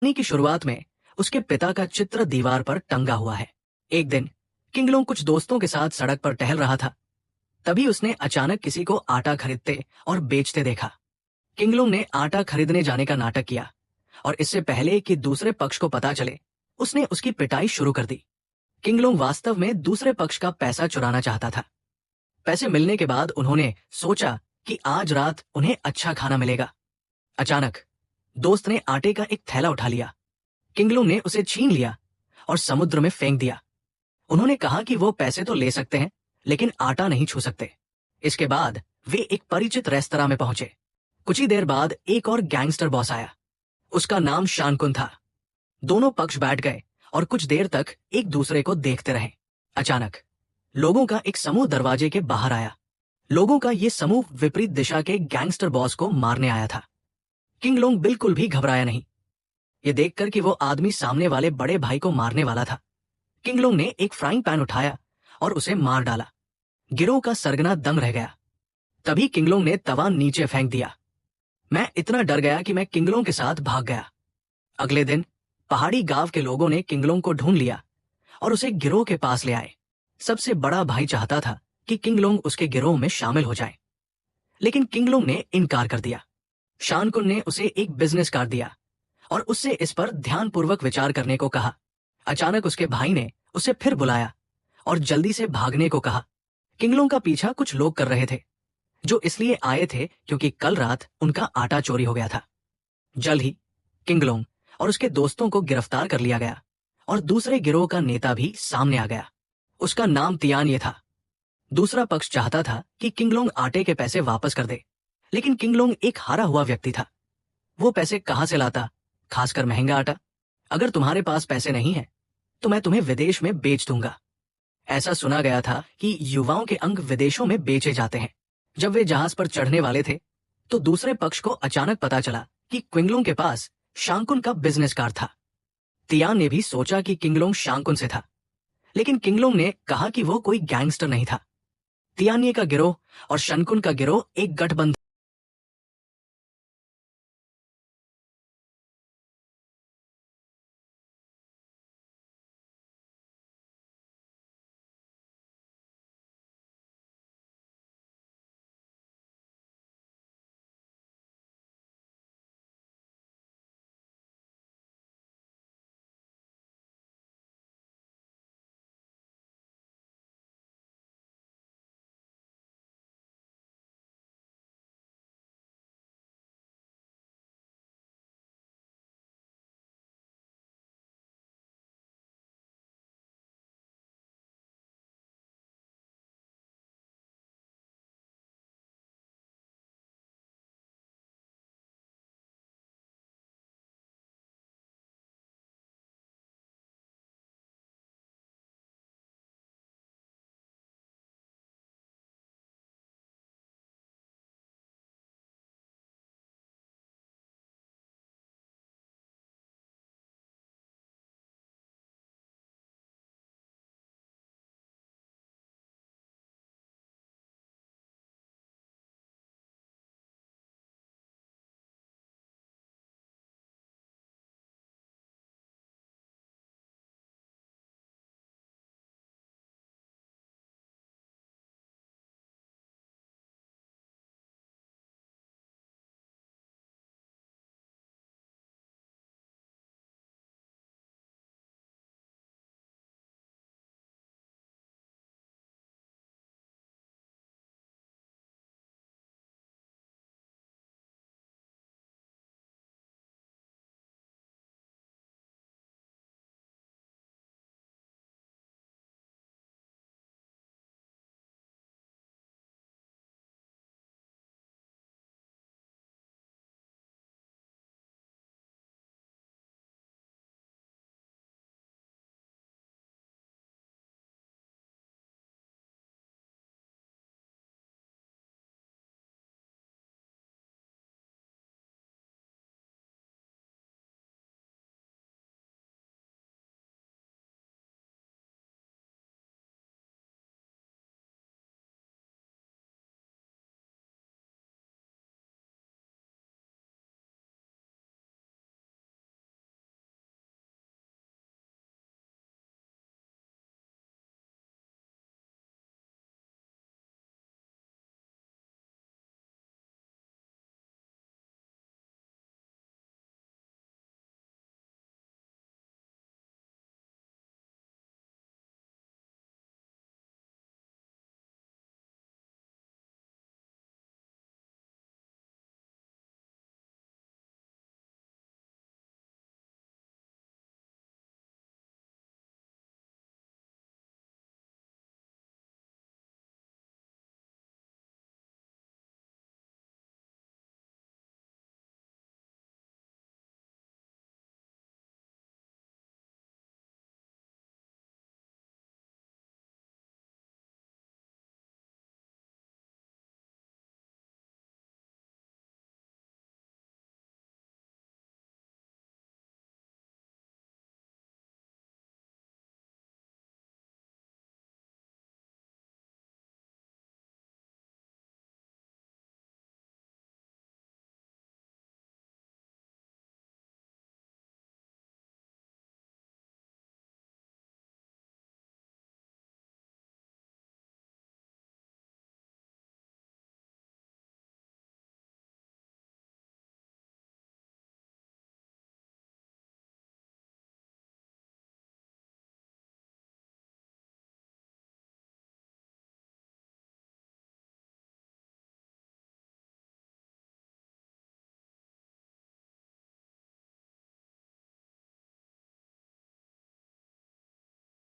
कहानी की शुरुआत में उसके पिता का चित्र दीवार पर टंगा हुआ है। एक दिन किंगलोंग कुछ दोस्तों के साथ सड़क पर टहल रहा था। तभी उसने अचानक किसी को आटा खरीदते और बेचते देखा। किंगलोंग ने आटा खरीदने जाने का नाटक किया और इससे पहले कि दूसरे पक्ष को पता चले उसने उसकी पिटाई शुरू कर दी। किंगलोंग वास्तव में दूसरे पक्ष का पैसा चुराना चाहता था। पैसे मिलने के बाद उन्होंने सोचा कि आज रात उन्हें अच्छा खाना मिलेगा। अचानक दोस्त ने आटे का एक थैला उठा लिया। किंगलोंग ने उसे छीन लिया और समुद्र में फेंक दिया। उन्होंने कहा कि वो पैसे तो ले सकते हैं लेकिन आटा नहीं छू सकते। इसके बाद वे एक परिचित रेस्तरां में पहुंचे। कुछ ही देर बाद एक और गैंगस्टर बॉस आया। उसका नाम शानकुन था। दोनों पक्ष बैठ गए और कुछ देर तक एक दूसरे को देखते रहे। अचानक लोगों का एक समूह दरवाजे के बाहर आया। लोगों का ये समूह विपरीत दिशा के गैंगस्टर बॉस को मारने आया था। किंगलोंग बिल्कुल भी घबराया नहीं। ये देखकर कि वो आदमी सामने वाले बड़े भाई को मारने वाला था, किंगलोंग ने एक फ्राइंग पैन उठाया और उसे मार डाला। गिरोह का सरगना दंग रह गया। तभी किंगलोंग ने तवा नीचे फेंक दिया। मैं इतना डर गया कि मैं किंगलोंग के साथ भाग गया। अगले दिन पहाड़ी गांव के लोगों ने किंगलोंग को ढूंढ लिया और उसे गिरोह के पास ले आए। सबसे बड़ा भाई चाहता था कि किंगलोंग उसके गिरोह में शामिल हो जाए, लेकिन किंगलोंग ने इनकार कर दिया। शानकुन ने उसे एक बिजनेस कार्ड दिया और उससे इस पर ध्यानपूर्वक विचार करने को कहा। अचानक उसके भाई ने उसे फिर बुलाया और जल्दी से भागने को कहा। किंगलोंग का पीछा कुछ लोग कर रहे थे, जो इसलिए आए थे क्योंकि कल रात उनका आटा चोरी हो गया था। जल्द ही किंगलोंग और उसके दोस्तों को गिरफ्तार कर लिया गया और दूसरे गिरोह का नेता भी सामने आ गया। उसका नाम तियान ये था। दूसरा पक्ष चाहता था कि किंगलोंग आटे के पैसे वापस कर दे, लेकिन किंगलोंग एक हारा हुआ व्यक्ति था। वो पैसे कहां से लाता, खासकर महंगा आटा। अगर तुम्हारे पास पैसे नहीं है तो मैं तुम्हें विदेश में बेच दूंगा। ऐसा सुना गया था कि युवाओं के अंग विदेशों में बेचे जाते हैं। जब वे जहाज पर चढ़ने वाले थे तो दूसरे पक्ष को अचानक पता चला कि किंगलोंग के पास शांकुन का बिजनेस कार्ड था। तियान ने भी सोचा कि किंगलोंग शांकुन से था, लेकिन किंगलोंग ने कहा कि वो कोई गैंगस्टर नहीं था। तियानिये का गिरोह और शांकुन का गिरोह एक गठबंधन